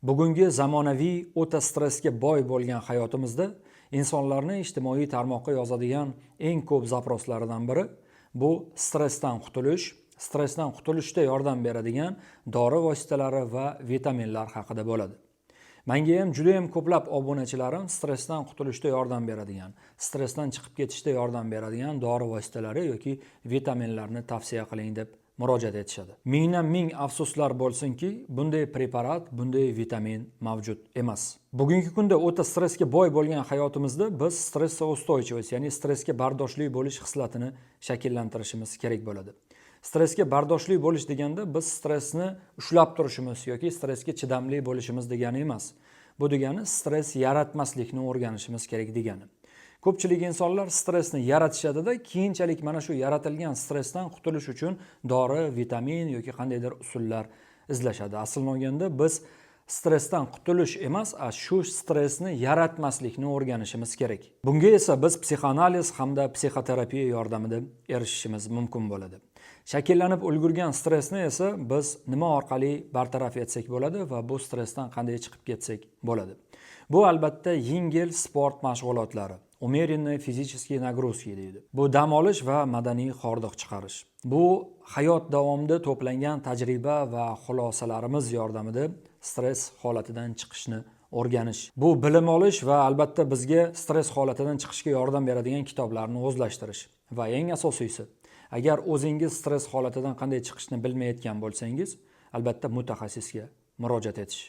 Bugungi zamonaviy o'ta stressga boy bo'lgan hayotimizda insonlarning ijtimoiy tarmoqqa yozadigan eng ko'p zaproslaridan biri bu stressdan qutulishda yordam beradigan dori vositalari va vitaminlar haqida bo'ladi. Menga ham juda ham ko'plab obunachilarim stressdan qutulishda yordam beradigan, stressdan chiqib ketishda yordam beradigan dori vositalari yoki vitaminlarni tavsiya qiling deb murojaat etishadi. Mingdan ming afsuslar bo'lsinki, bunday preparat, bunday vitamin mavjud emas. Bugungi kunda o'ta stressga boy bo'lgan hayotimizda biz stressoustoychivost, ya'ni stressga bardoshli bo'lish xislatini shakllantirishimiz kerak bo'ladi. Stressga bardoshli bo'lish deganda biz stressni ushlab turishimiz yoki stressga chidamli bo'lishimiz degani emas. Bu degani stress yaratmaslikni o'rganishimiz kerak degani. Ko'pchilik insonlar stressni yaratishadi-da, keyinchalik mana shu yaratilgan stressdan qutulish uchun dori, vitamin yoki qandaydir usullar izlashadi. Aslini olganda biz stressdan qutulish emas, shu stressni yaratmaslikni o'rganishimiz kerak. Bunga esa biz psixoanaliz hamda psixoterapiya yordamida erishishimiz mumkin bo'ladi. Shakllanib ulgurgan stressni esa biz nima orqali bartaraf etsak bo'ladi va bu stressdan qanday chiqib ketsak bo'ladi. Bu albatta yengil sport mashg'ulotlari, умеренные физические нагрузки deydi. Bu dam olish va madaniy hordiq chiqarish. Bu hayot davomida to'plangan tajriba va xulosalarimiz yordamida stress holatidan chiqishni o'rganish. Bu bilim olish va albatta bizga stress holatidan chiqishga yordam beradigan kitoblarni o'zlashtirish. Va eng asosiysi, agar o'zingiz stress holatidan qanday chiqishni bilmayotgan bo'lsangiz, albatta mutaxassisga murojaat etish.